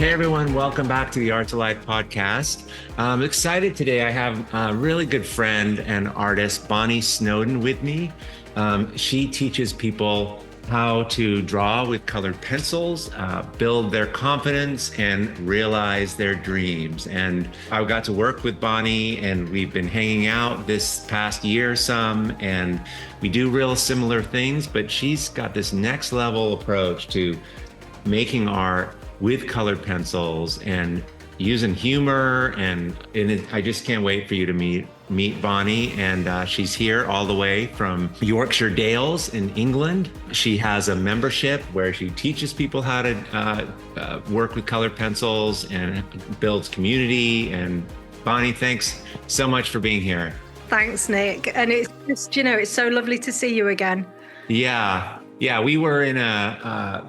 Hey everyone, welcome back to the Art2Life podcast. I'm excited today. I have a really good friend and artist, Bonny Snowden, with me. She teaches people how to draw with colored pencils, build their confidence, and realize their dreams. And I got to work with Bonny, and we've been hanging out this past year some, and we do real similar things, but she's got this next level approach to making art with colored pencils and using humor, and I just can't wait for you to meet Bonny. And she's here all the way from Yorkshire Dales in England. She has a membership where she teaches people how to work with colored pencils and builds community. And Bonny, thanks so much for being here. Thanks, Nick. And it's just, it's so lovely to see you again. Yeah, we were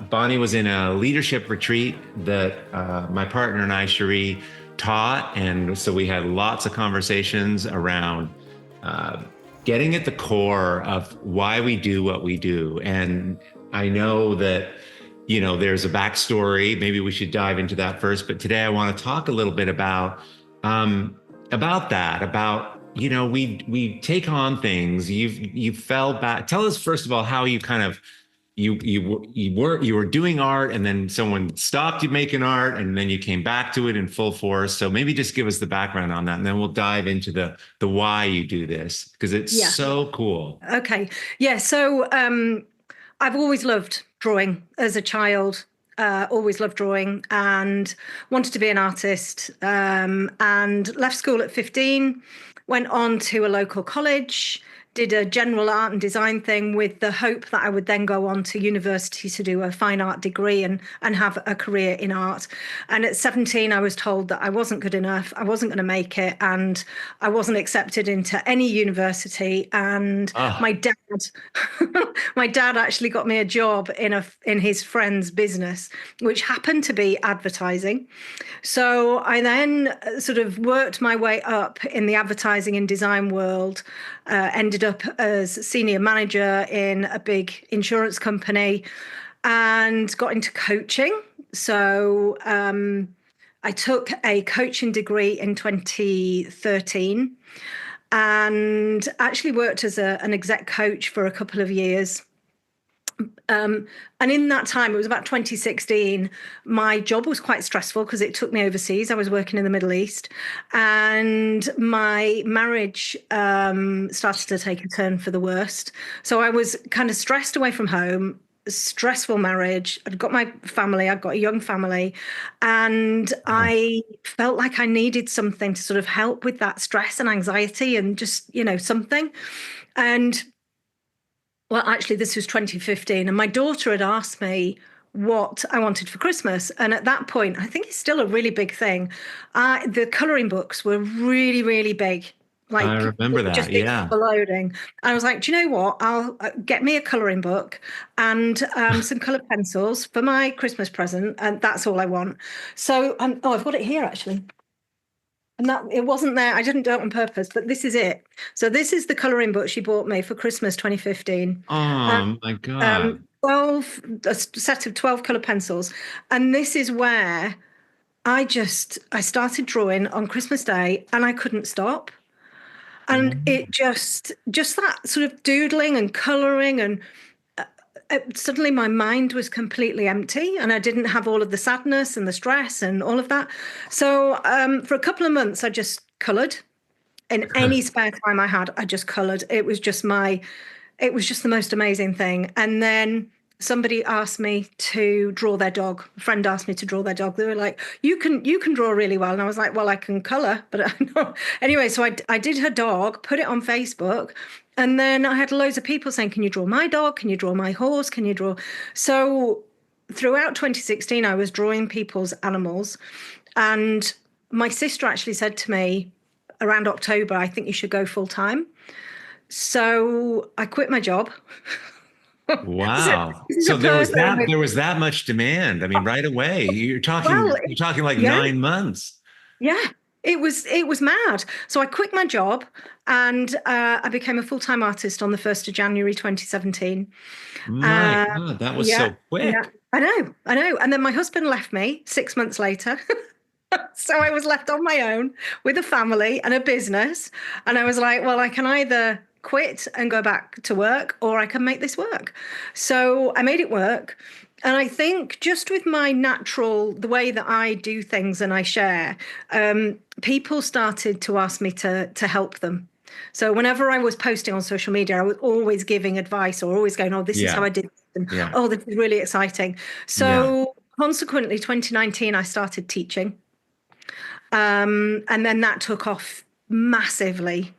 Bonny was in a leadership retreat that my partner and I, Cherie, taught. And so we had lots of conversations around getting at the core of why we do what we do. And I know that, there's a backstory. Maybe we should dive into that first. But today I want to talk a little bit about that, we take on things. You fell back. Tell us first of all how you kind of you were doing art, and then someone stopped you making art, and then you came back to it in full force. So maybe just give us the background on that, and then we'll dive into the why you do this, because it's so cool. Okay. Yeah. So I've always loved drawing as a child. Always loved drawing and wanted to be an artist, and left school at 15, went on to a local college, did a general art and design thing with the hope that I would then go on to university to do a fine art degree and have a career in art. And at 17, I was told that I wasn't good enough, I wasn't going to make it, and I wasn't accepted into any university. And my dad actually got me a job in his friend's business, which happened to be advertising. So I then sort of worked my way up in the advertising and design world, ended up as senior manager in a big insurance company, and got into coaching. So I took a coaching degree in 2013 and actually worked as an exec coach for a couple of years. And in that time, it was about 2016, my job was quite stressful because it took me overseas. I was working in the Middle East, and my marriage started to take a turn for the worst. So I was kind of stressed away from home, stressful marriage. I'd got my family, I've got a young family, and I felt like I needed something to sort of help with that stress and anxiety and just, something. And well, actually, this was 2015, and my daughter had asked me what I wanted for Christmas. And at that point, I think it's still a really big thing. The colouring books were really, really big. Like, I remember that, just exploding. I was like, do you know what? I'll get me a colouring book and some coloured pencils for my Christmas present, and that's all I want. So, I've got it here, actually. And that it wasn't there. I didn't do it on purpose, but this is it. So this is the colouring book she bought me for Christmas 2015. Oh my God. A set of 12 colour pencils. And this is where I started drawing on Christmas Day, and I couldn't stop. And it just that sort of doodling and colouring, and suddenly my mind was completely empty, and I didn't have all of the sadness and the stress and all of that. So for a couple of months, I just coloured. In any spare time I had, I just coloured. It was just the most amazing thing. And then somebody asked me to draw their dog. A friend asked me to draw their dog. They were like, you can draw really well. And I was like, well, I can colour, but I know. Anyway, so I did her dog, put it on Facebook. And then I had loads of people saying, can you draw my dog? Can you draw my horse? Can you draw? So throughout 2016, I was drawing people's animals. And my sister actually said to me around October, I think you should go full time. So I quit my job. Wow. So there was that much demand. I mean, right away. You're talking like 9 months. Yeah. it was mad. So I quit my job and I became a full-time artist on the 1st of January 2017. My Uh, God, that was yeah, so yeah, quick. I know. And then my husband left me 6 months later. So I was left on my own with a family and a business. And I was like, well, I can either quit and go back to work or I can make this work. So I made it work. And I think just with my natural, the way that I do things and I share, people started to ask me to help them. So whenever I was posting on social media, I was always giving advice or always going, oh, this is how Yeah, I did this. And yeah, oh, this is really exciting. yeah. So consequently, 2019, I started teaching. And then that took off massively.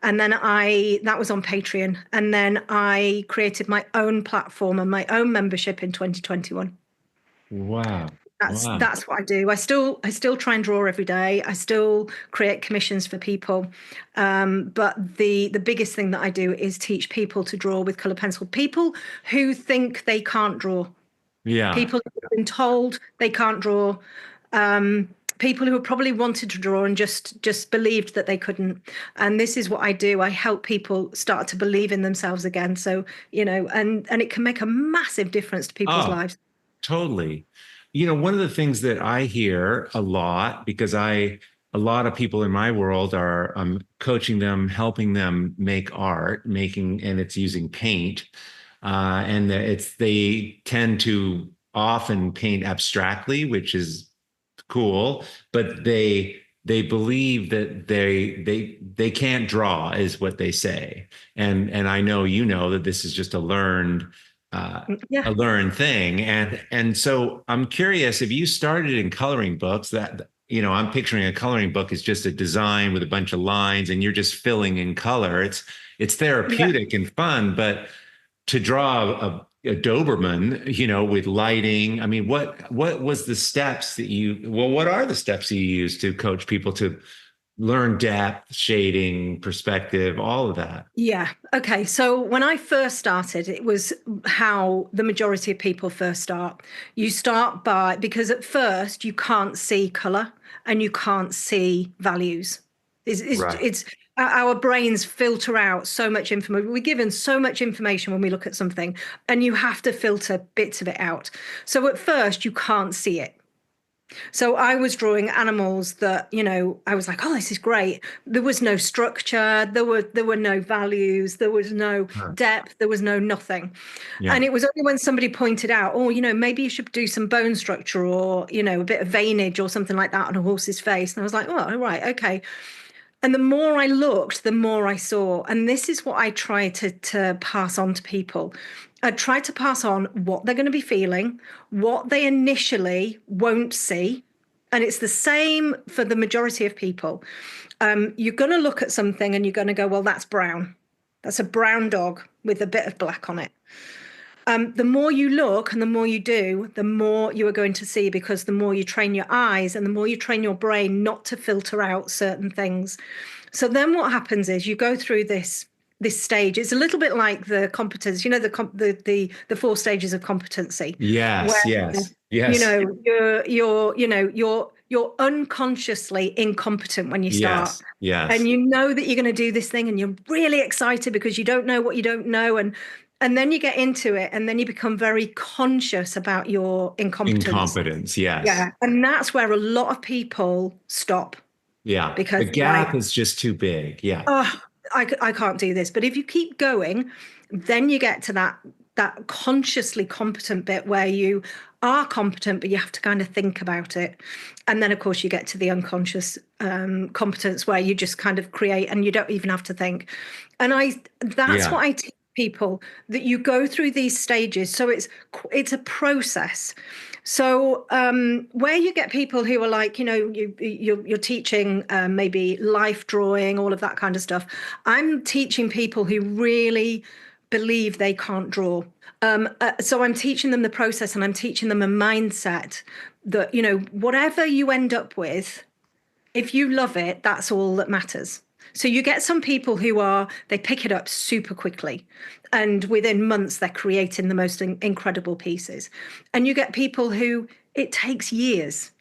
And then that was on Patreon. And then I created my own platform and my own membership in 2021. Wow, That's wow. that's what I do. I still try and draw every day. I still create commissions for people. But the biggest thing that I do is teach people to draw with color pencil. People who think they can't draw. Yeah. People who've been told they can't draw, people who have probably wanted to draw and just believed that they couldn't. And this is what I do. I help people start to believe in themselves again. So, and it can make a massive difference to people's Oh, lives. totally. One of the things that I hear a lot, because a lot of people in my world are, coaching them, helping them make art, and it's using paint. And they tend to often paint abstractly, which is cool, but they believe that they can't draw, is what they say. And I know that this is just Yeah. a learned thing. And so I'm curious, if you started in coloring books, I'm picturing a coloring book is just a design with a bunch of lines and you're just filling in color. It's Yeah. therapeutic and fun, but to draw a Doberman, with lighting. I mean, what was the steps what are the steps you use to coach people to learn depth, shading, perspective, all of that? Yeah. Okay. So when I first started, it was how the majority of people first start. You start because at first you can't see color and you can't see values. Right. It's our brains filter out so much information. We're given so much information when we look at something, and you have to filter bits of it out. So at first you can't see it. So I was drawing animals that, I was like, oh, this is great. There was no structure, there were no values, there was no Huh. depth, there was no nothing. Yeah. And it was only when somebody pointed out, oh, maybe you should do some bone structure or, a bit of veinage or something like that on a horse's face. And I was like, oh, right, okay. And the more I looked, the more I saw. And this is what I try to pass on to people. I try to pass on what they're going to be feeling, what they initially won't see. And it's the same for the majority of people. You're going to look at something and you're going to go, well, that's brown. That's a brown dog with a bit of black on it. The more you look and the more you do, the more you are going to see, because the more you train your eyes and the more you train your brain not to filter out certain things. So then what happens is you go through this stage. It's a little bit like the competence, the four stages of competency, where Yes, yes, yes, you're unconsciously incompetent when you start. yes, yes. And you know that you're going to do this thing and you're really excited because you don't know what you don't know. And then you get into it and then you become very conscious about your incompetence. Incompetence, yes. Yeah. And that's where a lot of people stop Yeah. The because like, gap is just too big. Yeah. oh, I can't do this. But if you keep going, then you get to that consciously competent bit where you are competent, but you have to kind of think about it. And then, of course, you get to the unconscious competence where you just kind of create and you don't even have to think. And that's Yeah. what I teach people, that you go through these stages. So it's a process. So where you get people who are like, you're teaching maybe life drawing, all of that kind of stuff. I'm teaching people who really believe they can't draw. So I'm teaching them the process and I'm teaching them a mindset that, whatever you end up with, if you love it, that's all that matters. So you get some people they pick it up super quickly. And within months, they're creating the most incredible pieces. And you get people who it takes years.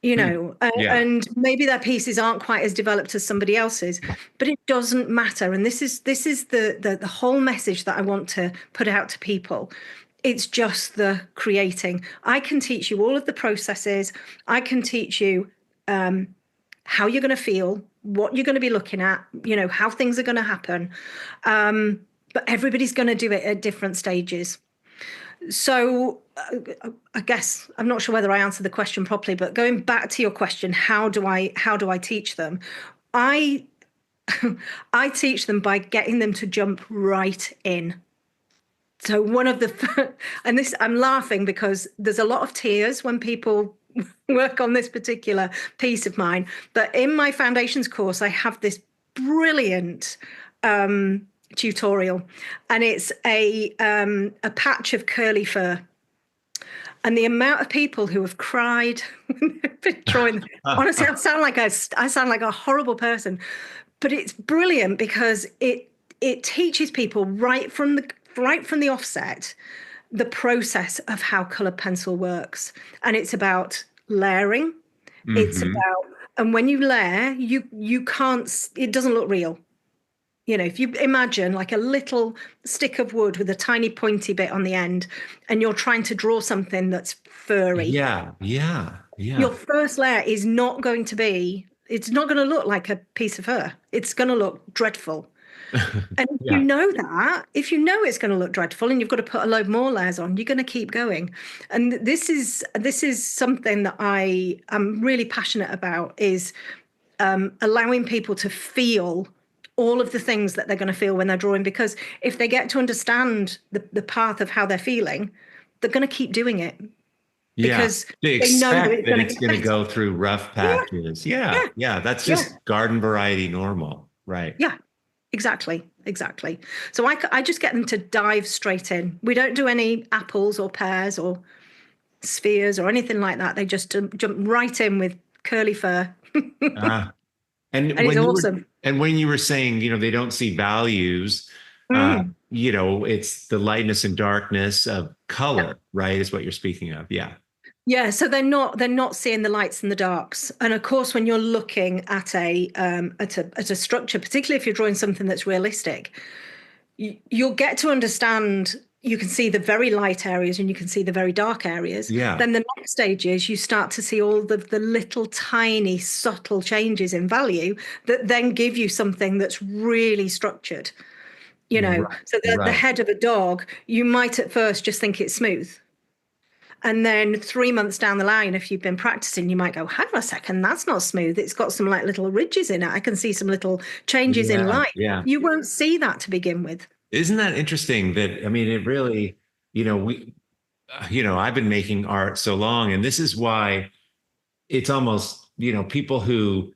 Hmm. Yeah. and maybe their pieces aren't quite as developed as somebody else's, but it doesn't matter. And this is the whole message that I want to put out to people. It's just the creating. I can teach you all of the processes. I can teach you how you're going to feel, what you're going to be looking at, how things are going to happen. But everybody's going to do it at different stages. So I guess I'm not sure whether I answered the question properly, but going back to your question, how do I teach them? I I teach them by getting them to jump right in. So one of the and this I'm laughing because there's a lot of tears when people work on this particular piece of mine. But in my foundations course, I have this brilliant tutorial, and it's a patch of curly fur. And the amount of people who have cried when they've been drawing, honestly, I sound like a horrible person, but it's brilliant because it teaches people right from the offset the process of how colored pencil works. And it's about layering. It's Hmm. about, and when you layer, you can't, it doesn't look real. If you imagine like a little stick of wood with a tiny pointy bit on the end, and you're trying to draw something that's furry, Yeah. Yeah. your Yeah. first layer is not going to be, it's not going to look like a piece of fur. It's going to look dreadful. And Yeah. if you know it's going to look dreadful and you've got to put a load more layers on, you're going to keep going. And this is something that I am really passionate about, is allowing people to feel all of the things that they're going to feel when they're drawing. Because if they get to understand the path of how they're feeling, they're going to keep doing it Yeah. because They they know that expect it's that going to it's get going to better. go through rough Yeah, patches. Yeah. yeah, Yeah. That's yeah, just garden variety normal. Right. yeah. Exactly, exactly. So I just get them to dive straight in. We don't do any apples or pears or spheres or anything like that. They just jump right in with curly fur, and Uh, and it's when you were awesome. saying, they don't see values, Mm. it's the lightness and darkness of Yeah. color, right? Is what you're speaking of. Yeah. Yeah, so they're not seeing the lights and the darks. And of course, when you're looking at a structure, particularly if you're drawing something that's realistic, you'll get to understand. You can see the very light areas and you can see the very dark areas. Yeah. Then the next stage is you start to see all the little tiny subtle changes in value that then give you something that's really structured. Right. So the Right. head of a dog, you might at first just think it's smooth. And then 3 months down the line, if you've been practicing, you might go, hang on a second, that's not smooth. It's got some like little ridges in it. I can see some little changes in Yeah. light. Yeah. You won't see that to begin with. Isn't that interesting that, I mean, it really, we, I've been making art so long, and this is why it's almost, people who,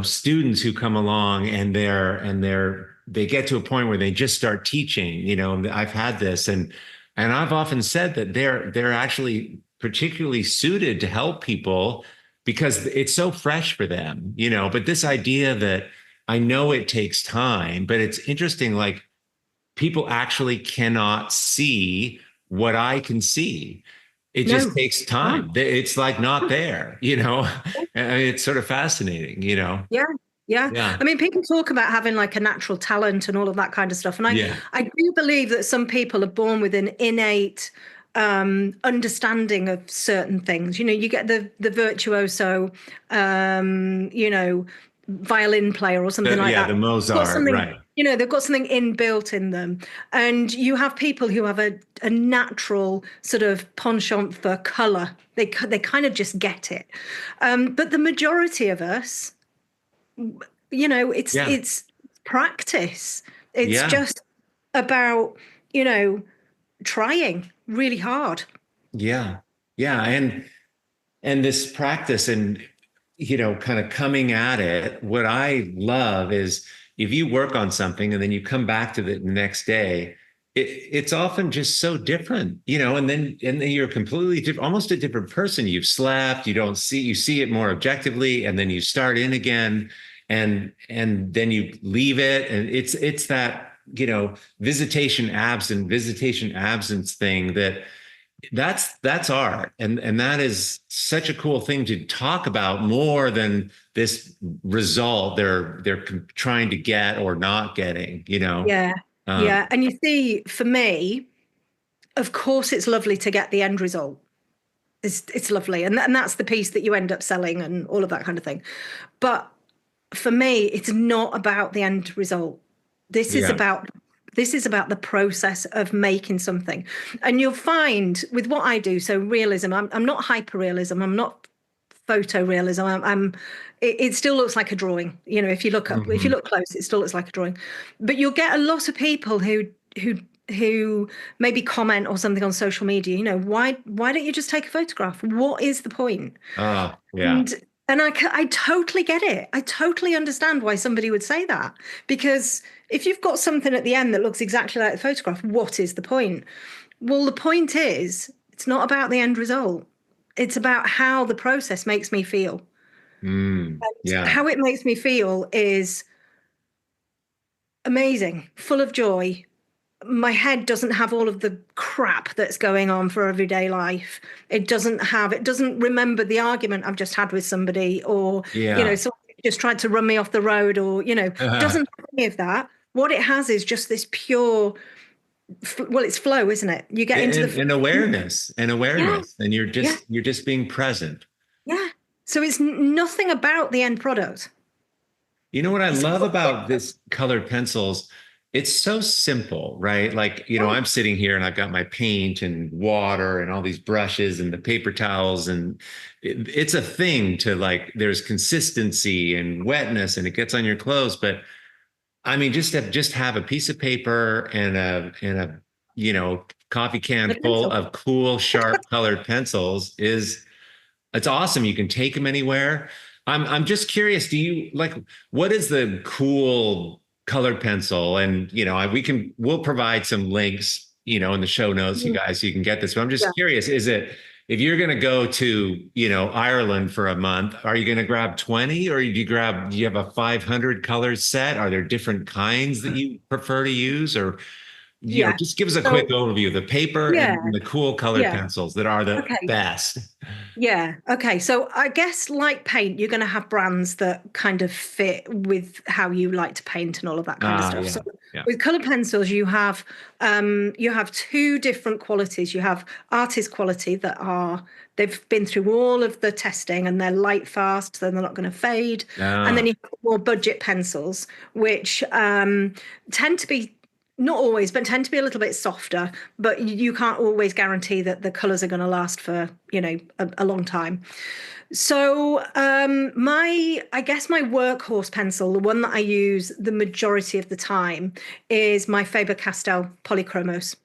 students who come along and they get to a point where they just start teaching, and I've had this, and I've often said that they're actually particularly suited to help people because it's so fresh for them, but this idea that I know it takes time, but it's interesting, like people actually cannot see what I can see. It just No. takes No. time. It's like not there. And it's sort of fascinating. Yeah. Yeah. Yeah. I mean, people talk about having like a natural talent and all of that kind of stuff. And Yeah. I do believe that some people are born with an innate understanding of certain things. You get the virtuoso, violin player or something like Yeah. that. The They've got Mozart. something, Right. they've got something inbuilt in them. And you have people who have a natural sort of penchant for color. They kind of just get it. But the majority of us, it's Yeah. it's practice. It's Yeah. just about, you know, trying really hard. Yeah. Yeah. And this practice and kind of coming at it, what I love is if you work on something and then you come back to it the next day, it's often just so different, and then you're completely different, almost a different person. You've slept, you see it more objectively, and then you start in again, and then you leave it, and it's that visitation absence thing that that's art, and that is such a cool thing to talk about more than this result they're trying to get or not getting, you know. Yeah. Um, Yeah. And you see, for me, of course, it's lovely to get the end result. It's lovely. And that's the piece that you end up selling and all of that kind of thing. But for me, it's not about the end result. This is yeah. about this is about the process of making something. And you'll find with what I do, so realism, I'm not hyper-realism, I'm not photorealism. It still looks like a drawing. You know, if you Hmm. look close, it still looks like a drawing. But you'll get a lot of people who who maybe comment or something on social media, you know, why don't you just take a photograph? What is the point? Oh, yeah. And I totally get it. I totally understand why somebody would say that. Because if you've got something at the end that looks exactly like the photograph, what is the point? Well, the point is, it's not about the end result. It's about how the process makes me feel. Yeah. How it makes me feel is amazing, full of joy. My head doesn't have all of the crap that's going on for everyday life. It doesn't remember the argument I've just had with somebody, or, you know, Yeah. someone just tried to run me off the road, or, you know, doesn't have any of that. What it has is just this pure, well, it's flow, isn't it? You get into the And awareness and yeah, awareness, and yeah, you're just being present. yeah. So it's nothing about the end product. You know what I It's love all, about this colored pencils? It's so simple, right? Like, you know, I'm sitting here and I've got my paint and water and all these brushes and the paper towels, and it's a thing to like, there's consistency and wetness and it gets on your clothes. But I mean, just have a piece of paper and a you know, coffee can the full pencil. of cool, sharp colored pencils is it's awesome. You can take them anywhere. I'm just curious. Do you like what is the cool colored pencil? And you know, we'll provide some links, you know, in the show notes, you Mm, guys, so you can get this. But I'm yeah. just curious. Is it if you're going to go to you know Ireland for a month, are you going to grab 20 or do you have a 500 color set? Are there different kinds that you prefer to use or you know, Yeah. just give us a quick So, overview of the paper yeah. and the cool colored Yeah. pencils that are the Okay. best. Yeah. Okay. So I guess like paint, you're going to have brands that kind of fit with how you like to paint and all of that kind of Ah, stuff. So yeah, yeah. with color pencils, you have two different qualities. You have artist quality that are they've been through all of the testing and they're light fast, so they're not going to fade. And then Ah, you have more budget pencils, which tend to be not always, but tend to be a little bit softer. But you can't always guarantee that the colors are going to last for, you know, a long time. So I guess my workhorse pencil, the one that I use the majority of the time, is my Faber-Castell Polychromos.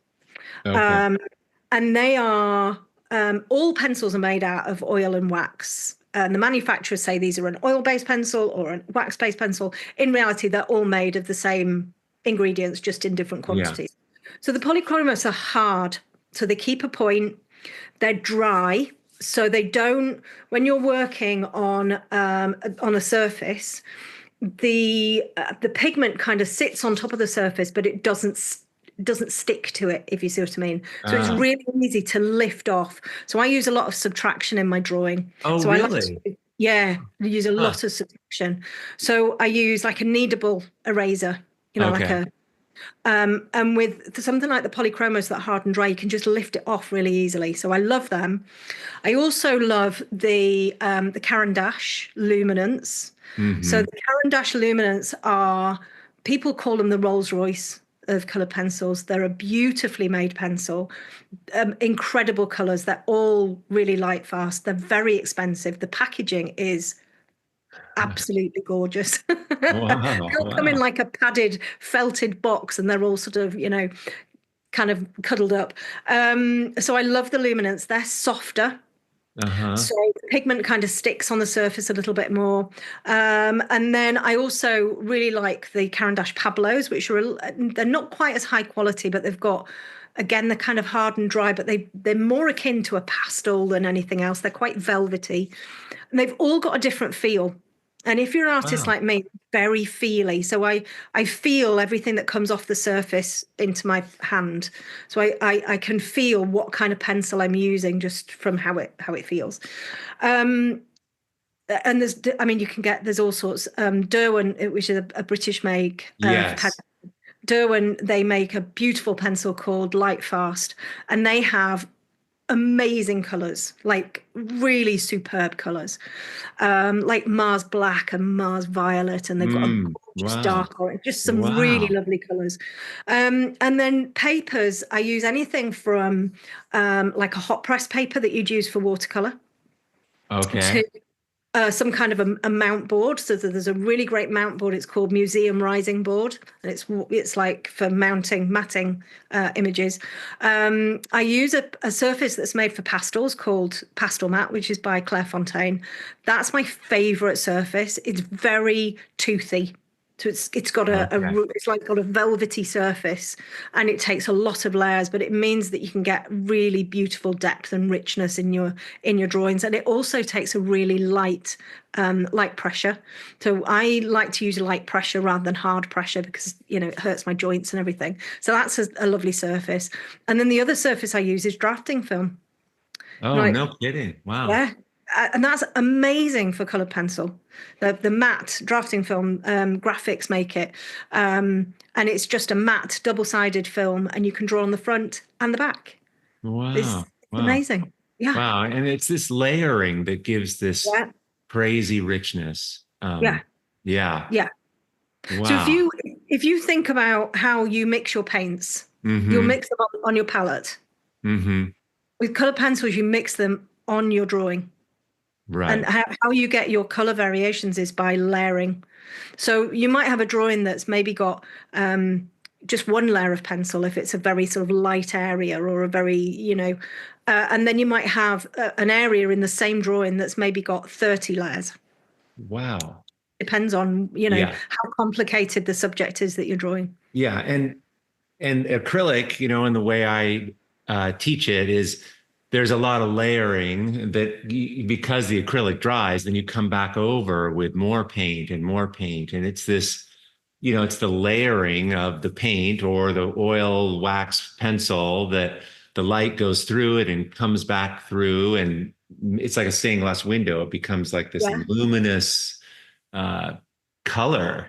okay. Um, and they are all pencils are made out of oil and wax. And the manufacturers say these are an oil-based pencil or a wax-based pencil. In reality, they're all made of the same ingredients, just in different Yeah. quantities. So the polychromos are hard. So they keep a point. They're dry. So they don't, when you're working on a surface, the pigment kind of sits on top of the surface, but it doesn't stick to it, if you see what I mean. So it's Ah. really easy to lift off. So I use a lot of subtraction in my drawing. Oh, So I like really? to, yeah, I use a Huh. lot of subtraction. So I use like a kneadable eraser, you know, like Okay. a and with something like the polychromos that harden dry, you can just lift it off really easily. So I love them. I also love the Caran d'Ache luminance. So Hmm. the Caran d'Ache luminance are people call them the Rolls Royce of color pencils. They're a beautifully made pencil, incredible colors. They're all really light fast. They're very expensive. The packaging is absolutely gorgeous. Wow. They'll come in Wow. like a padded, felted box, and they're all sort of, you know, kind of cuddled up. So I love the luminance. They're softer. Uh-huh. So the pigment kind of sticks on the surface a little bit more. And then I also really like the Caran d'Ache Pablos, which they're not quite as high quality, but they've got, again, they're kind of hard and dry, but they're more akin to a pastel than anything else. They're quite velvety. And they've all got a different feel. And if you're an artist Wow. like me, very feely. So I feel everything that comes off the surface into my hand. So I can feel what kind of pencil I'm using just from how it feels. Um, and I mean, you can get, there's all sorts. Derwent, which is a British make of pen. Yes. Derwent, they make a beautiful pencil called Lightfast, and they have amazing colors, like really superb colors, like Mars Black and Mars Violet, and they've got a gorgeous Wow. dark orange, just some really Wow. lovely colors. And then papers, I use anything from like a hot press paper that you'd use for watercolor Okay. to some kind of a mount board. So there's a really great mount board. It's called Museum Rising Board, and it's like for mounting matting images. I use a surface that's made for pastels called Pastel Mat, which is by Claire Fontaine. That's my favorite surface. It's very toothy. So it's got Okay. it's like got a velvety surface, and it takes a lot of layers, but it means that you can get really beautiful depth and richness in your drawings. And it also takes a really light pressure. So I like to use light pressure rather than hard pressure because it hurts my joints and everything. So that's a lovely surface. And then the other surface I use is drafting film. Oh, Like, no kidding. Wow. yeah. And that's amazing for colored pencil. The matte drafting film graphics make it. And it's just a matte double-sided film, and you can draw on the front and the back. Wow. It's Wow. amazing. Yeah. Wow. And it's this layering that gives this Yeah. crazy richness. Yeah. Yeah. Yeah. So Wow. if you think about how you mix your paints, you'll Mm-hmm. mix them on your palette. Mm-hmm. With colored pencils, you mix them on your drawing. And Right. how you get your color variations is by layering. So you might have a drawing that's maybe got just one layer of pencil if it's a very sort of light area or a very, and then you might have an area in the same drawing that's maybe got 30 layers. Wow. Depends on, Yeah. how complicated the subject is that you're drawing. Yeah. And acrylic, in the way I teach it is there's a lot of layering that because the acrylic dries, then you come back over with more paint and more paint. And it's this, it's the layering of the paint or the oil wax pencil that the light goes through it and comes back through. And it's like a stained glass window. It becomes like this Yeah, luminous uh, color,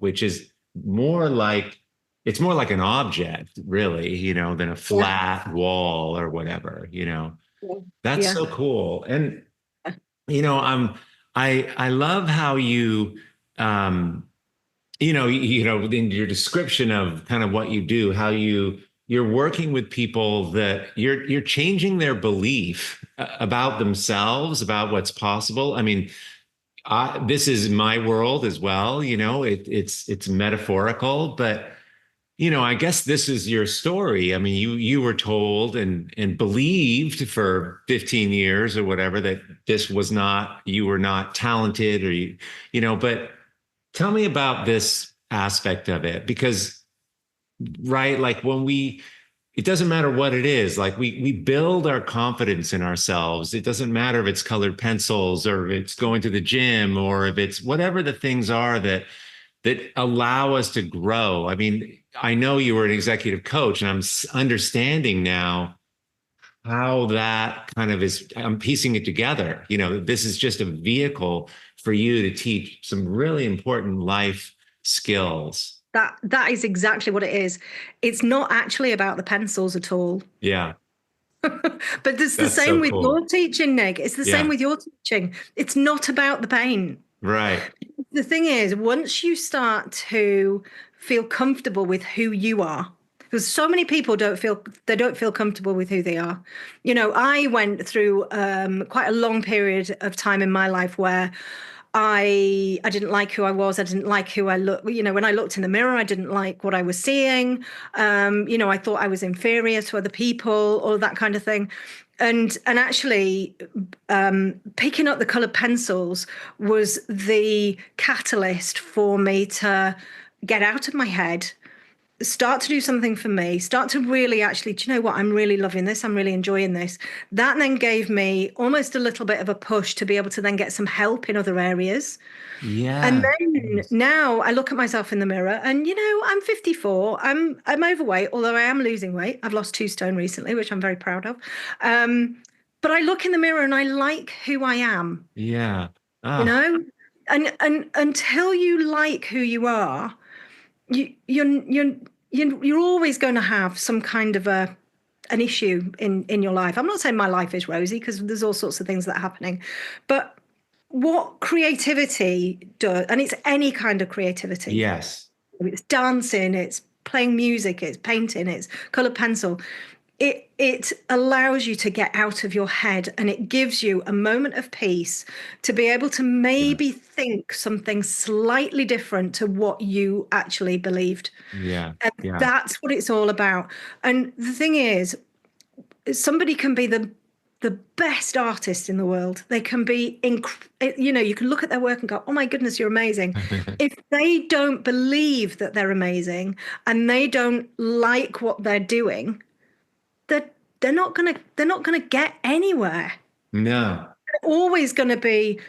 which is more like it's more like an object, really, than a yeah, flat wall or whatever, yeah, That's yeah, so cool. And, I love how you, um, in your description of kind of what you do, how you're working with people that you're changing their belief about themselves, about what's possible. I mean, this is my world as well. It's metaphorical, but I guess this is your story. I mean, you were told and believed for 15 years or whatever that you were not talented but tell me about this aspect of it because right, like it doesn't matter what it is. Like we build our confidence in ourselves. It doesn't matter if it's colored pencils or if it's going to the gym or if it's whatever the things are that allow us to grow. I mean, I know you were an executive coach, and I'm understanding now how that kind of is. I'm piecing it together. This is just a vehicle for you to teach some really important life skills. that is exactly what it is. It's not actually about the pencils at all. Yeah, But it's the that's same so with your cool. teaching, Nick. It's the same Yeah, with your teaching. It's not about the paint. right. The thing is, once you start to feel comfortable with who you are, because so many people don't feel comfortable with who they are. I went through quite a long period of time in my life where I didn't like who I was. I didn't like who I looked. When I looked in the mirror, I didn't like what I was seeing. I thought I was inferior to other people, all that kind of thing. And actually, picking up the colored pencils was the catalyst for me to get out of my head, start to do something for me, start to really actually, do you know what? I'm really loving this. I'm really enjoying this. That then gave me almost a little bit of a push to be able to then get some help in other areas. And Yeah. then now I look at myself in the mirror and I'm 54. I'm overweight, although I am losing weight. I've lost 2 stone recently, which I'm very proud of. But I look in the mirror and I like who I am, Yeah. you Ah, know? And until you like who you are, you you're always going to have some kind of an issue in your life. I'm not saying my life is rosy because there's all sorts of things that are happening, but what creativity does, and it's any kind of creativity, yes. it's dancing, it's playing music, it's painting, it's colored pencil. It allows you to get out of your head and it gives you a moment of peace to be able to Yeah. maybe think something slightly different to what you actually believed. Yeah. And Yeah. that's what it's all about. And the thing is, somebody can be the best artist in the world. They can be you can look at their work and go, "Oh my goodness, you're amazing." If they don't believe that they're amazing and they don't like what they're doing, they're they're not gonna get anywhere. No. They're always gonna be,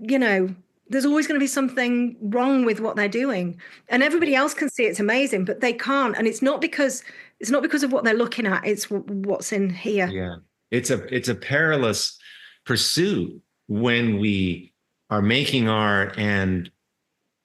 you know, there's always going to be something wrong with what they're doing, and everybody else can see it's amazing, but they can't. And it's not because of what they're looking at. It's what's in here. Yeah. It's a perilous pursuit when we are making art and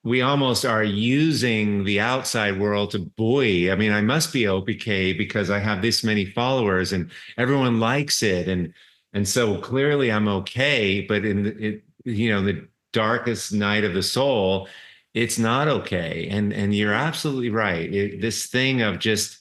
we almost are using the outside world to buoy. I mean, I must be OPK because I have this many followers and everyone likes it. And so clearly I'm okay, but the darkest night of the soul, it's not okay. And you're absolutely right. This thing of just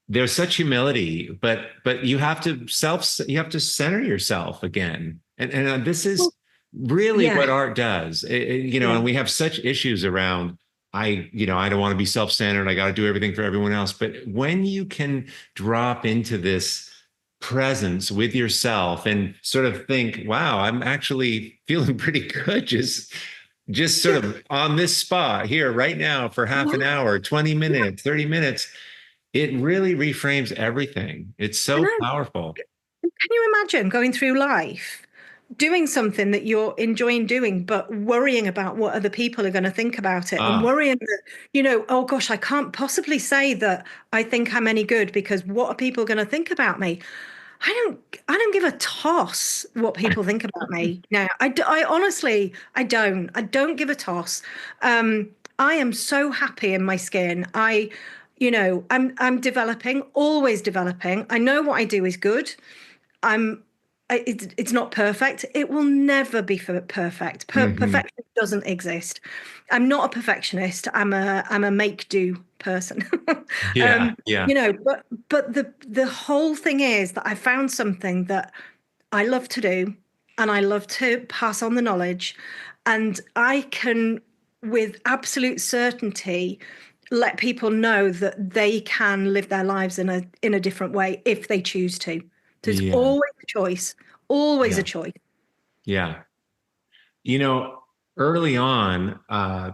there's such humility, but you have to center yourself again. And this Well, is really yeah, what art does. And yeah. we have such issues around I don't want to be self-centered. I got to do everything for everyone else. But when you can drop into this presence with yourself and sort of think, wow, I'm actually feeling pretty good just sort Yeah, of on this spot here right now for half an yeah, hour, 20 yeah. minutes, 30 minutes, it really reframes everything. It's I so know. powerful. Can you imagine going through life doing something that you're enjoying doing, but worrying about what other people are going to think about it, and Ah, worrying that, oh gosh, I can't possibly say that I think I'm any good because what are people going to think about me? I don't give a toss what people think about me now. I honestly, I don't give a toss. Um, I am so happy in my skin. I'm developing, always developing. I know what I do is good. I'm it's not perfect. It will never be perfect. mhm. Perfection doesn't exist. I'm not a perfectionist. I'm a make do person. Yeah, yeah, But the whole thing is that I found something that I love to do and I love to pass on the knowledge, and I can with absolute certainty let people know that they can live their lives in a different way if they choose to. There's yeah, always a choice, always a yeah, choice. yeah. You know, early on, I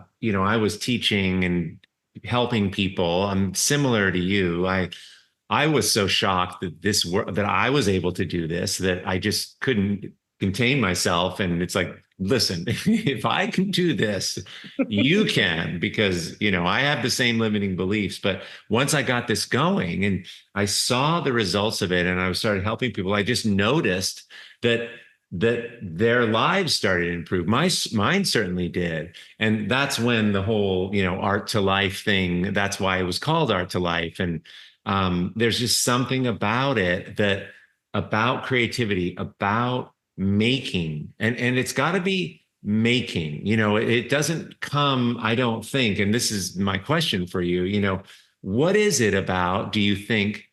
was teaching and helping people. I'm similar to you. I was so shocked that that I was able to do this that I just couldn't contain myself. And it's like, listen, if I can do this, you can, because I have the same limiting beliefs. But once I got this going and I saw the results of it, and I started helping people, I just noticed that their lives started to improve. Mine certainly did. And that's when the whole Art2Life thing, that's why it was called Art2Life. And there's just something about it, that about creativity, about making, and it's got to be making. It doesn't come, I don't think, and this is my question for you. What is it about, do you think,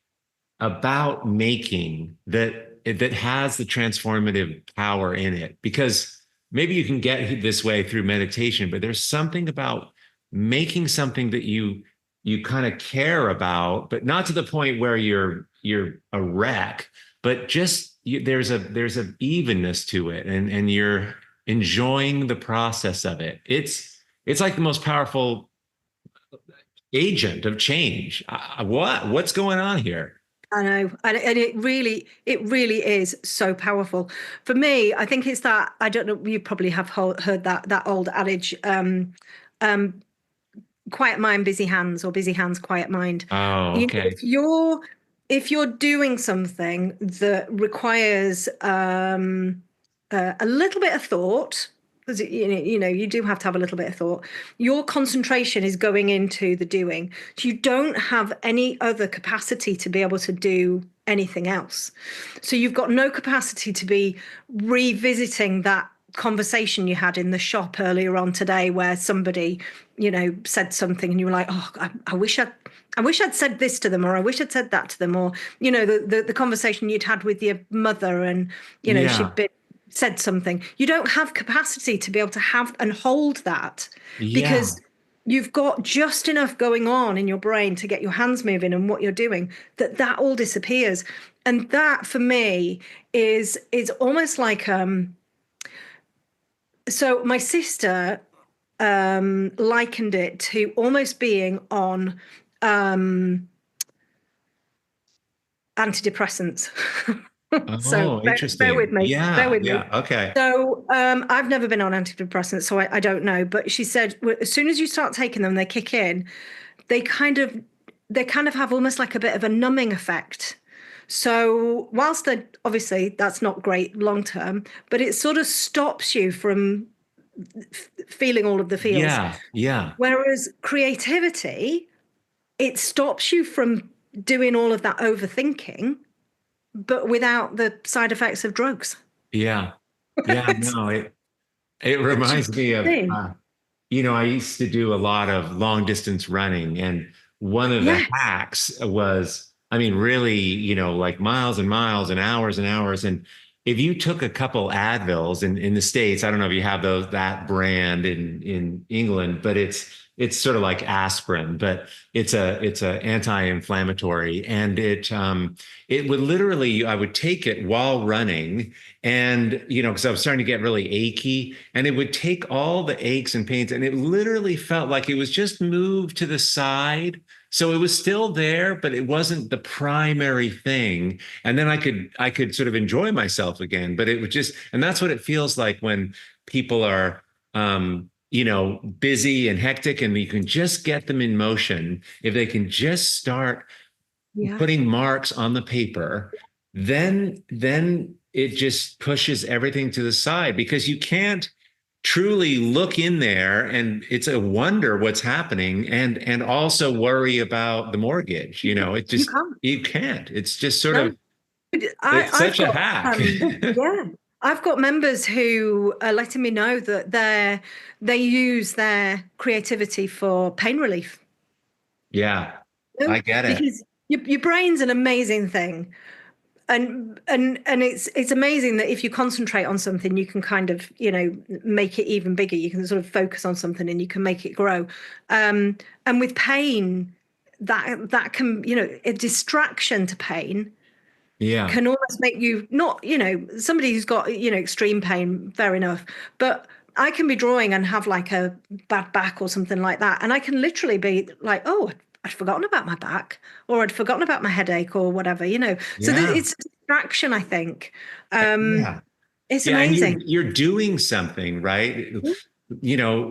about making that has the transformative power in it? Because maybe you can get this way through meditation, but there's something about making something that you kind of care about, but not to the point where you're a wreck, but just there's a evenness to it, and you're enjoying the process of it. It's like the most powerful agent of change. What's going on here? I know, and it really is so powerful. For me, I think it's that I don't know. You probably have heard that old adage, um, "Quiet mind, busy hands," or "Busy hands, quiet mind." Oh, You know, okay. if you're doing something that requires a little bit of thought, because you do have to have a little bit of thought. Your concentration is going into the doing. So you don't have any other capacity to be able to do anything else. So you've got no capacity to be revisiting that conversation you had in the shop earlier on today where somebody, said something and you were like, oh, I wish I'd said this to them, or I wish I'd said that to them, or the conversation you'd had with your mother, and she'd Yeah. been said something. You don't have capacity to be able to have and hold that Yeah. because you've got just enough going on in your brain to get your hands moving and what you're doing that all disappears. And that for me is almost like so my sister likened it to almost being on um antidepressants. So Oh, bear with interesting. me. Bear Yeah. with me. Yeah. Okay. So I've never been on antidepressants, so I don't know. But she said as soon as you start taking them, they kick in. They kind of they kind of have almost like a bit of a numbing effect. So whilst they obviously that's not great long term, but it sort of stops you from feeling all of the feels. Yeah. Yeah. Whereas creativity, it stops you from doing all of that overthinking but without the side effects of drugs. Yeah. Yeah. It's No, it such a reminds me of, thing. I used to do a lot of long distance running, and one of the Yes. hacks was, I mean, really, like miles and miles and hours and hours. And if you took a couple Advils in the States, I don't know if you have that brand in England, but it's sort of like aspirin, but it's a anti-inflammatory, and it would literally, I would take it while running, and because I was starting to get really achy, and it would take all the aches and pains, and it literally felt like it was just moved to the side. So it was still there, but it wasn't the primary thing. And then I could sort of enjoy myself again. But it was just, and that's what it feels like when people are busy and hectic, and you can just get them in motion. If they can just start Yeah. putting marks on the paper, then it just pushes everything to the side, because you can't truly look in there, and it's a wonder what's happening, and also worry about the mortgage. It You just, can't. you can't. It's just sort No. of, it's I've such a got hack. yeah. I've got members who are letting me know that they use their creativity for pain relief. Yeah, No, I get it. because your brain's an amazing thing. And it's amazing that if you concentrate on something you can kind of make it even bigger. You can sort of focus on something and you can make it grow. And with pain, that can a distraction to pain Yeah, can almost make you not somebody who's got extreme pain, fair enough, but I can be drawing and have like a bad back or something like that, and I can literally be like, oh, I'd forgotten about my back, or I'd forgotten about my headache or whatever. So yeah, it's a distraction, I think. um yeah. it's Yeah, and you're amazing. you're doing something, right? You know,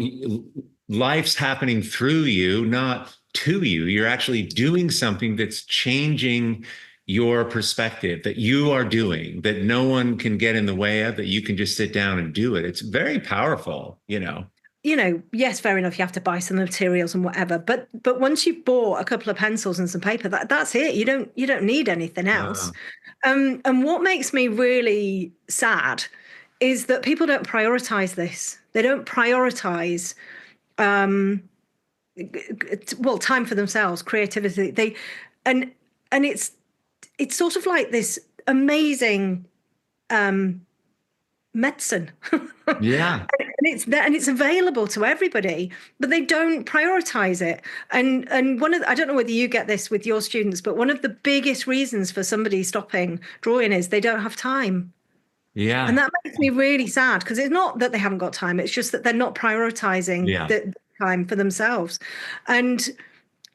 life's happening through you, not to you. You're actually doing something that's changing your perspective, that you are doing, that no one can get in the way of, that you can just sit down and do it. It's very powerful. Yes, fair enough. You have to buy some materials and whatever, but once you've bought a couple of pencils and some paper, that's it. You don't need anything else. Uh, And what makes me really sad is that people don't prioritize this. They don't prioritize time for themselves, creativity. And and it's sort of like this amazing medicine. yeah, And it's available to everybody, but they don't prioritize it. And I don't know whether you get this with your students, but one of the biggest reasons for somebody stopping drawing is they don't have time. And yeah, that makes me really sad because it's not that they haven't got time, it's just that they're not prioritizing yeah, the time for themselves. And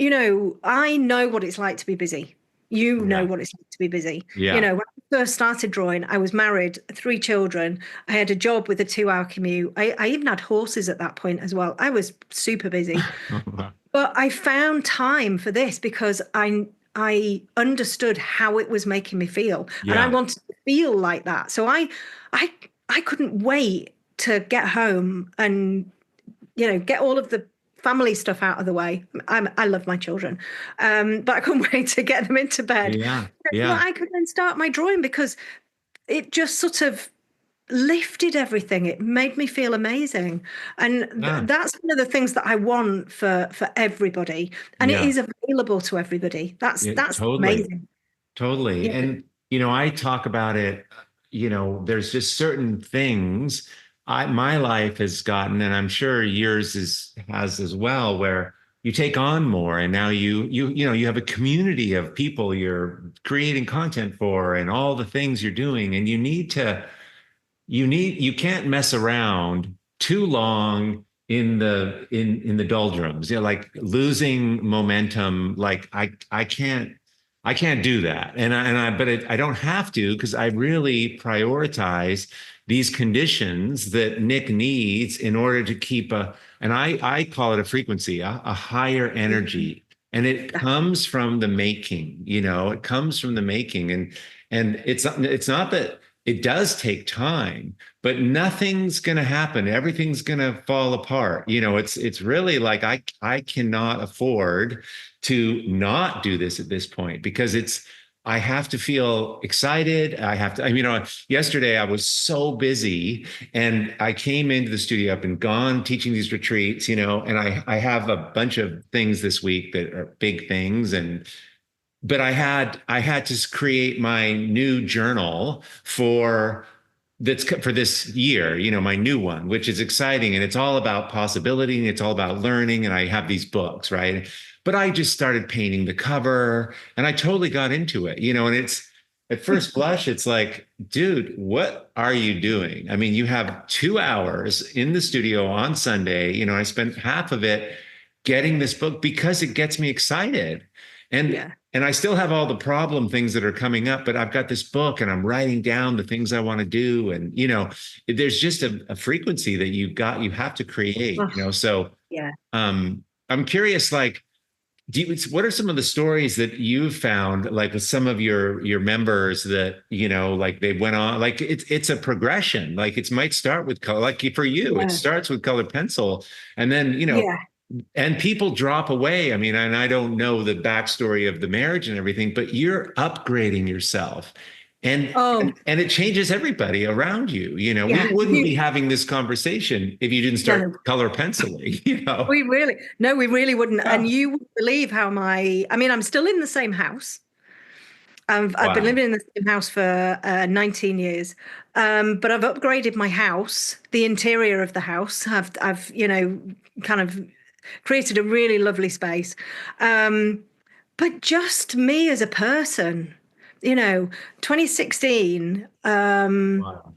I know what it's like to be busy. You know Yeah. what it's like to be busy. Yeah. When I first started drawing, I was married, three children. I had a job with a 2 hour commute. I even had horses at that point as well. I was super busy. But I found time for this because I understood how it was making me feel, and I Yeah. wanted to feel like that. So I I couldn't wait to get home and get all of the family stuff out of the way. I love my children, but I couldn't wait to get them into bed Yeah. so that Yeah. I could then start my drawing because it just sort of lifted everything. It made me feel amazing, and Yeah. that's one of the things that I want for everybody, and it Yeah. is available to everybody. That's Yeah. that's Totally. amazing. Totally. Yeah, And, I talk about it, there's just certain things my life has gotten, and I'm sure yours has as well, where you take on more and now you have a community of people you're creating content for and all the things you're doing. And you can't mess around too long in the doldrums, like losing momentum. Like I can't do that. But I don't have to, because I really prioritize these conditions that Nick needs in order to keep and I call it a frequency, a higher energy. And it comes from the making, it comes from the making. And it's not that it does take time, but nothing's going to happen. Everything's going to fall apart. It's really like I cannot afford to not do this at this point, because I have to feel excited. I have to, yesterday I was so busy, and I came into the studio. I've been gone teaching these retreats, and I have a bunch of things this week that are big things. But I had to create my new journal for this year, my new one, which is exciting. And it's all about possibility, and it's all about learning. And I have these books, right? But I just started painting the cover, and I totally got into it, and it's at first blush, it's like, dude, what are you doing? I mean, you have 2 hours in the studio on Sunday. I spent half of it getting this book because it gets me excited. And yeah. and I still have all the problem things that are coming up, but I've got this book and I'm writing down the things I want to do. And, there's just a frequency that you have to create, Oh, So yeah. I'm curious, like, what are some of the stories that you've found, like with some of your members that, like they went on, like it's a progression, like it might start with color, like for you, it Yeah. starts with colored pencil, and then, Yeah. and people drop away. I mean, and I don't know the backstory of the marriage and everything, but you're upgrading yourself. And, Oh, and it changes everybody around you. We yeah. wouldn't be having this conversation if you didn't start No. color penciling, We really wouldn't. And Yeah. you would believe how I mean, I'm still in the same house. I've been Wow. living in the same house for 19 years, but I've upgraded my house, the interior of the house. I've kind of created a really lovely space. Um, but just me as a person, 2016, Wow.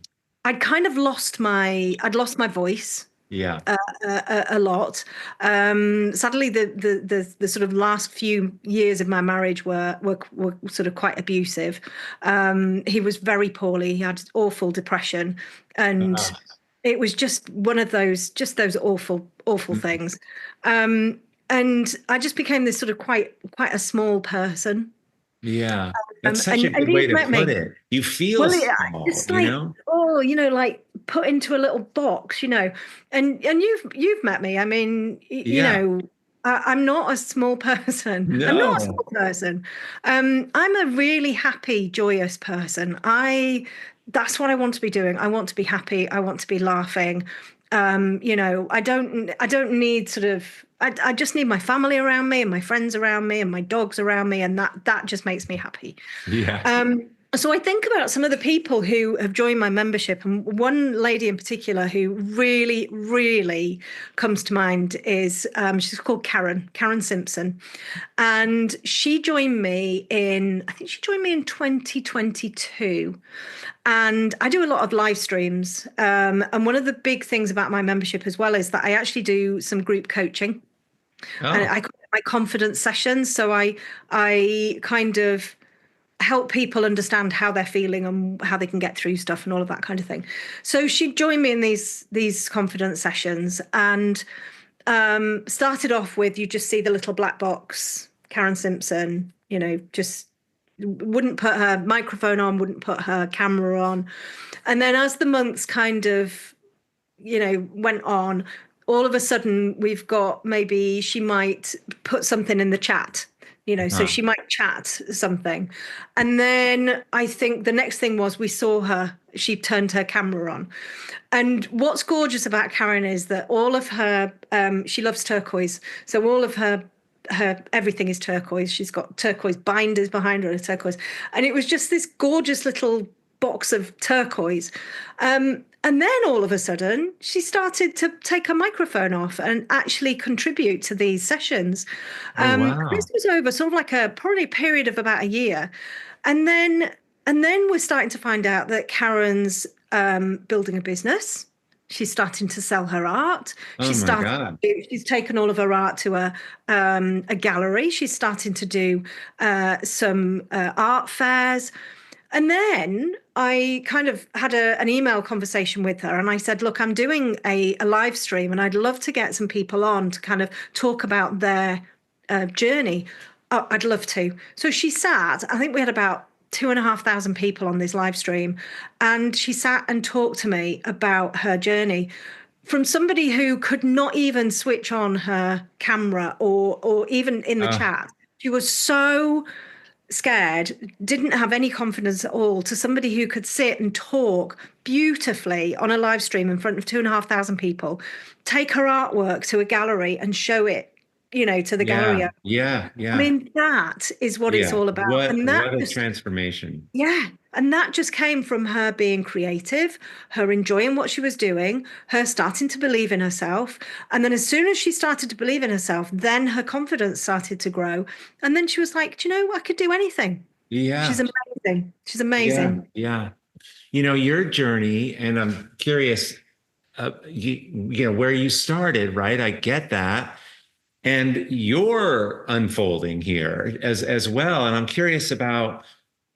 I'd lost my voice Yeah. a lot. Sadly, the sort of last few years of my marriage were sort of quite abusive. He was very poorly. He had awful depression, and Uh, it was just those awful things. Um, and I just became this sort of quite a small person. yeah. That's such a And good way you've to met put me. it. You feel Well, yeah, small, it's like, oh, like put into a little box, and you've met me. I mean, Yeah. I'm not a small person. I'm not a No. small person. I'm a really happy, joyous person. That's what I want to be doing. I want to be happy. I want to be laughing. I don't need sort of, I just need my family around me and my friends around me and my dogs around me, and that just makes me happy. Yeah. So I think about some of the people who have joined my membership, and one lady in particular who really, really comes to mind is she's called Karen Simpson, and I think she joined me in 2022, and I do a lot of live streams, and one of the big things about my membership as well is that I actually do some group coaching. and Oh, I call it my confidence sessions. So I kind of help people understand how they're feeling and how they can get through stuff and all of that kind of thing. So she joined me in these confidence sessions, and started off with, you just see the little black box, Karen Simpson, just wouldn't put her microphone on, wouldn't put her camera on. And then as the months kind of, went on, all of a sudden we've got, maybe she might put something in the chat, so uh, she might chat something. And then I think the next thing was, we saw her, she turned her camera on. And what's gorgeous about Karen is that all of her, she loves turquoise. So all of her everything is turquoise. She's got turquoise binders behind her, turquoise. And it was just this gorgeous little box of turquoise. And then all of a sudden, she started to take her microphone off and actually contribute to these sessions. oh, This wow. was over sort of like probably a period of about a year. And then we're starting to find out that Karen's building a business. She's starting to sell her art. Oh my God. She's taken all of her art to a gallery. She's starting to do some art fairs. And then I kind of had an email conversation with her, and I said, look, I'm doing a live stream, and I'd love to get some people on to kind of talk about their journey. Oh, I'd love to. So she sat, I think we had about 2,500 people on this live stream, and she sat and talked to me about her journey from somebody who could not even switch on her camera or even in the Uh, chat. She was so scared, didn't have any confidence at all, to somebody who could sit and talk beautifully on a live stream in front of 2,500 people, take her artwork to a gallery and show it, to the gallery. yeah, I yeah, yeah, mean, that is what it's yeah. all about. And that What a just, transformation. yeah. And that just came from her being creative, her enjoying what she was doing, her starting to believe in herself. And then as soon as she started to believe in herself, then her confidence started to grow. And then she was like, do you know, I could do anything. She's Yeah, amazing. She's yeah, amazing. yeah. Your journey, and I'm curious, where you started, right? I get that. And you're unfolding here as well. And I'm curious about,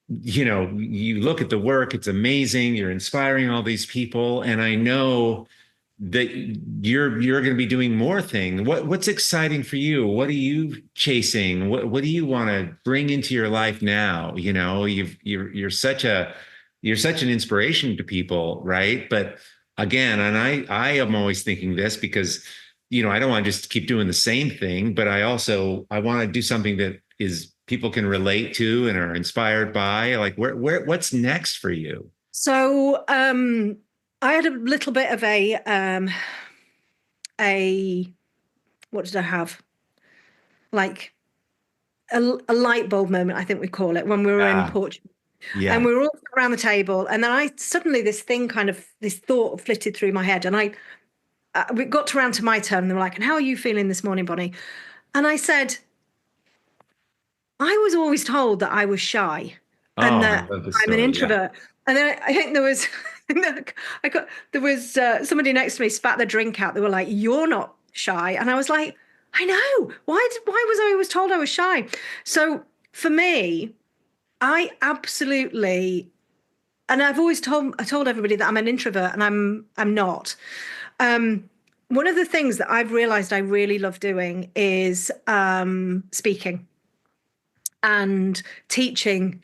you look at the work, it's amazing. You're inspiring all these people. And I know that you're going to be doing more things. What's exciting for you? What are you chasing? What do you want to bring into your life now? You're such an inspiration to people, right? But again, and I am always thinking this because I don't want to just keep doing the same thing, but I want to do something that is people can relate to and are inspired by. Like what's next for you? So I had a little bit of a what did I have? Like a light bulb moment, I think we call it, when we were in Yeah, Portugal. And yeah. we were all around the table, and then I suddenly this thought flitted through my head, and we got around to my turn, and they were like, "And how are you feeling this morning, Bonnie?" And I said, "I was always told that I was shy, and Oh, I that love the I'm an story. Yeah. introvert." And then I think there was, there was somebody next to me spat their drink out. They were like, "You're not shy," and I was like, "I know. Why was I always told I was shy?" So for me, I absolutely, and I told everybody that I'm an introvert, and I'm not. One of the things that I've realized I really love doing is speaking and teaching,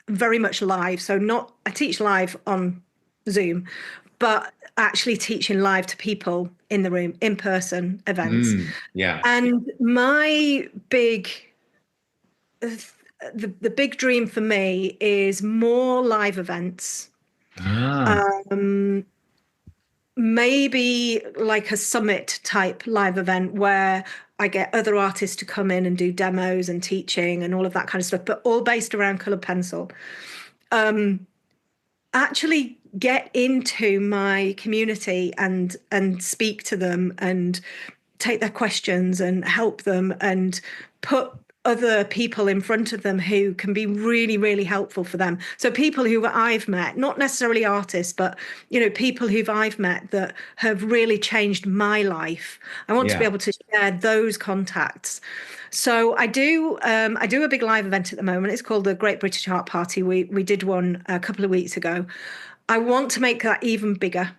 very much live. So not I teach live on Zoom, but actually teaching live to people in the room, in person events. Yeah. And my big the big dream for me is more live events. Ah, Um, Maybe like a summit type live event where I get other artists to come in and do demos and teaching and all of that kind of stuff, but all based around colored pencil. Actually get into my community and speak to them and take their questions and help them and put other people in front of them who can be really, really helpful for them. So people who I've met, not necessarily artists, but people who I've met that have really changed my life. I want to be Yeah. able to share those contacts. So I do a big live event at the moment. It's called the Great British Art Party. We did one a couple of weeks ago. I want to make that even bigger.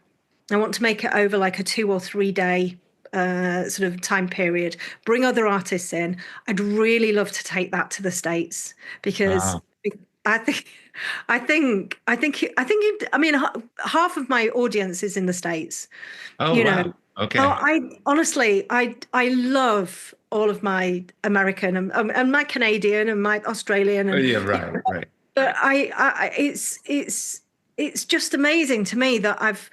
I want to make it over like a 2 or 3 day sort of time period. Bring other artists in. I'd really love to take that to the States because Wow. I think, I mean, half of my audience is in the States. Oh, You know, wow. oh, Okay. I honestly, I love all of my American and my Canadian and my Australian Oh, and yeah, right, right. but it's just amazing to me that I've,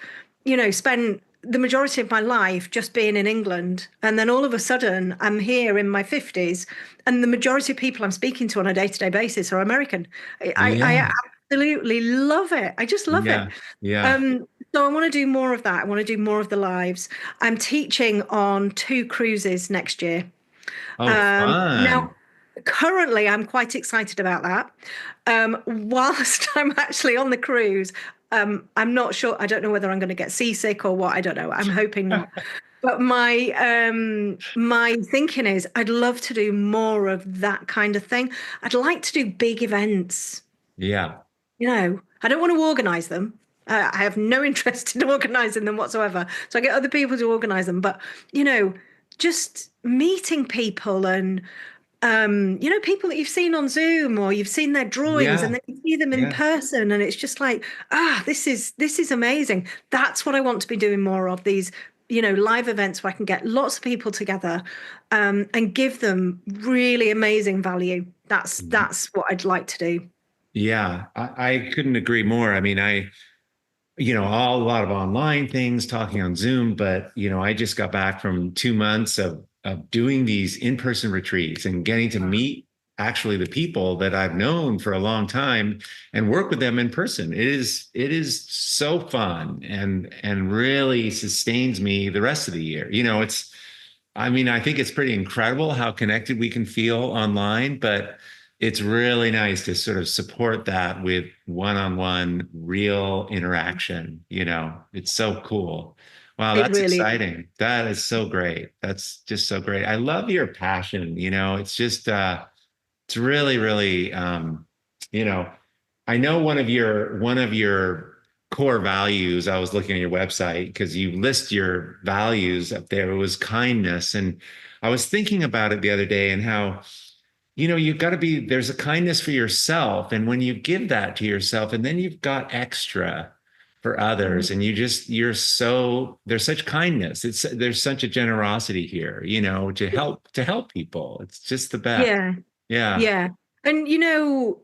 spent the majority of my life just being in England, and then all of a sudden I'm here in my 50s, and the majority of people I'm speaking to on a day-to-day basis are American. I Yeah, absolutely love it. I just love it. yeah, yeah. Um, so I want to do more of that. I want to do more of the lives. I'm teaching on 2 cruises next year. Oh, Now, fun. currently, I'm quite excited about that. Whilst I'm actually on the cruise, I'm not sure. I don't know whether I'm going to get seasick or what. I don't know. I'm hoping not. But my thinking is, I'd love to do more of that kind of thing. I'd like to do big events. Yeah, I don't want to organize them. I have no interest in organizing them whatsoever. So I get other people to organize them. But, you know, just meeting people and, people that you've seen on Zoom or you've seen their drawings and yeah, then you see them in yeah. person. And it's just like, this is amazing. That's what I want to be doing more of, these, live events where I can get lots of people together, and give them really amazing value. That's what I'd like to do. Yeah, I couldn't agree more. I mean, a lot of online things, talking on Zoom, but I just got back from 2 months of doing these in-person retreats and getting to meet actually the people that I've known for a long time and work with them in person. It is so fun and really sustains me the rest of the year. I mean, I think it's pretty incredible how connected we can feel online, but it's really nice to sort of support that with one-on-one real interaction. It's so cool. Wow, It that's really exciting. That is so great. That's just so great. I love your passion. It's just it's really, really you know, I know one of your core values. I was looking at your website because you list your values up there. It was kindness. And I was thinking about it the other day and how you've got to there's a kindness for yourself. And when you give that to yourself, and then you've got extra for others, and there's such kindness. There's such a generosity here, to help people. It's just the best. yeah. Yeah. Yeah. And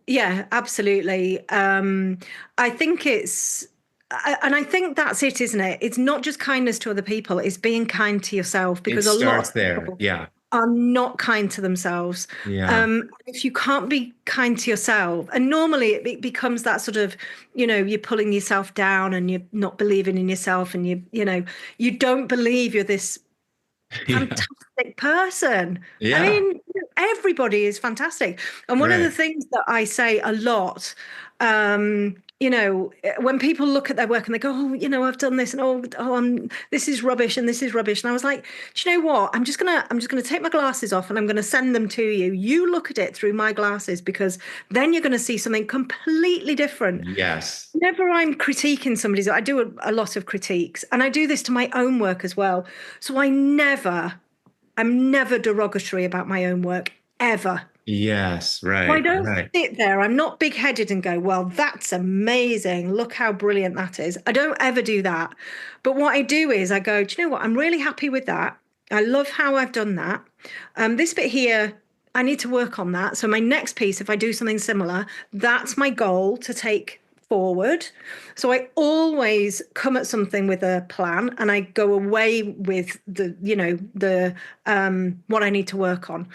yeah, absolutely. I think and I think that's it, isn't it? It's not just kindness to other people, it's being kind to yourself It because a lot starts of there. people Yeah. are not kind to themselves. Yeah. If you can't be kind to yourself, and normally it becomes that sort of, you're pulling yourself down and you're not believing in yourself and you don't believe you're this Yeah. fantastic person. I Yeah. mean, everybody is fantastic. And one of the Right. things that I say a lot, when people look at their work and they go, oh, I've done this and this is rubbish and this is rubbish. And I was like, do you know what? I'm just gonna take my glasses off and I'm gonna send them to you. You look at it through my glasses because then you're gonna see something completely different. Yes. Whenever I'm critiquing somebody's, I do a lot of critiques, and I do this to my own work as well. So I'm never derogatory about my own work, ever. Yes. So I Right. don't Right. sit there. I'm not big-headed and go, well, that's amazing. Look how brilliant that is. I don't ever do that. But what I do is I go, do you know what? I'm really happy with that. I love how I've done that. This bit here, I need to work on that. So my next piece, if I do something similar, that's my goal to take forward. So I always come at something with a plan and I go away with the what I need to work on.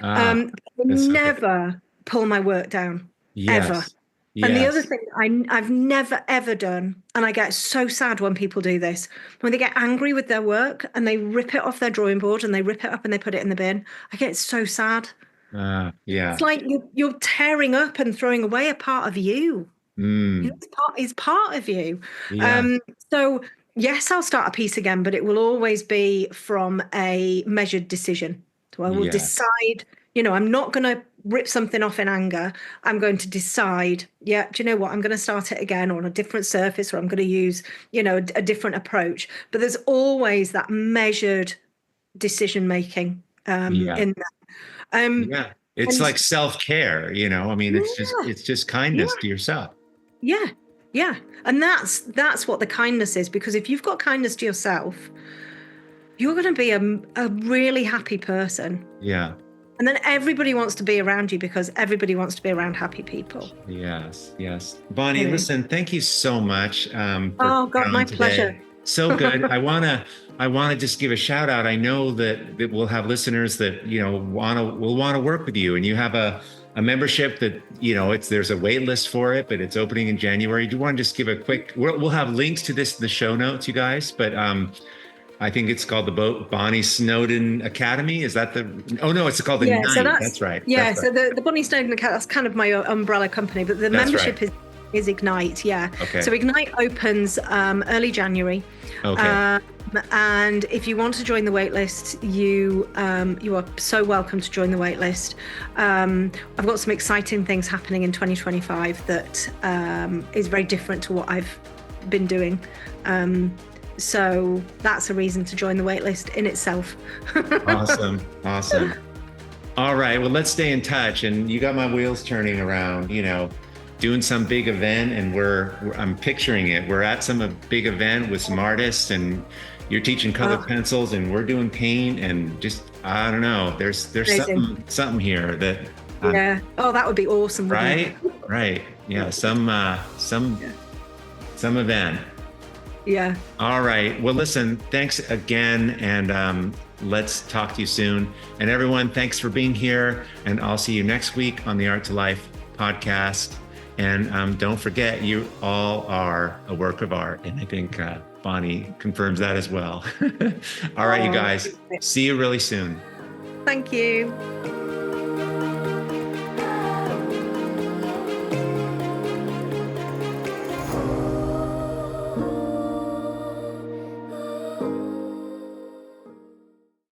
Ah, I that's so good. never pull my work down, ever. Yes. And the other Yes. thing I've never ever done, and I get so sad when people do this, when they get angry with their work and they rip it off their drawing board and they rip it up and they put it in the bin. I get so sad. It's Yeah. like you're tearing up and throwing away a part of you. You know, Mm, it's part of you. yeah. Um, so yes, I'll start a piece again, but it will always be from a measured decision. So I will Yes. decide, I'm not going to rip something off in anger. I'm going to decide, yeah, do you know what? I'm going to start it again on a different surface, or I'm going to use, a different approach. But there's always that measured decision making Yeah. in that. Yeah. It's And like self-care, I mean, yeah, it's just yeah. kindness to yourself. Yeah. Yeah. And that's what the kindness is, because if you've got kindness to yourself, you're going to be a really happy person. Yeah. And then everybody wants to be around you because everybody wants to be around happy people. Yes. Yes. Bonnie, You know. listen, thank you so much for Oh coming God, on my pleasure. today. So good. I wanna just give a shout out. I know that we'll have listeners that, will want to work with you, and you have a membership that, there's a wait list for it, but it's opening in January. Do you want to just give a quick, we'll have links to this in the show notes, you guys, but I think it's called the Bonnie Snowden Academy. Is that oh no, it's called the Yeah, so Night. that's That's right. yeah, That's right. so the Bonnie Snowden account, that's kind of my umbrella company, but the That's right. membership is Ignite, yeah. Okay. So Ignite opens early January. Okay. And if you want to join the waitlist, you are so welcome to join the waitlist. I've got some exciting things happening in 2025 that is very different to what I've been doing. So that's a reason to join the waitlist in itself. Awesome. Awesome. All right. Well, let's stay in touch. And you got my wheels turning around, doing some big event, and I'm picturing it. We're at some big event with some artists, and you're teaching colored pencils, and we're doing paint, and just, I don't know. There's Amazing. something here that Yeah. Oh, that would be awesome. Wouldn't right? it? Right. Yeah. Some event. Yeah. All right. Well, listen, thanks again. And let's talk to you soon. And everyone, thanks for being here. And I'll see you next week on the Art2Life podcast. And don't forget, you all are a work of art. And I think Bonnie confirms that as well. All right, you guys. See you really soon. Thank you.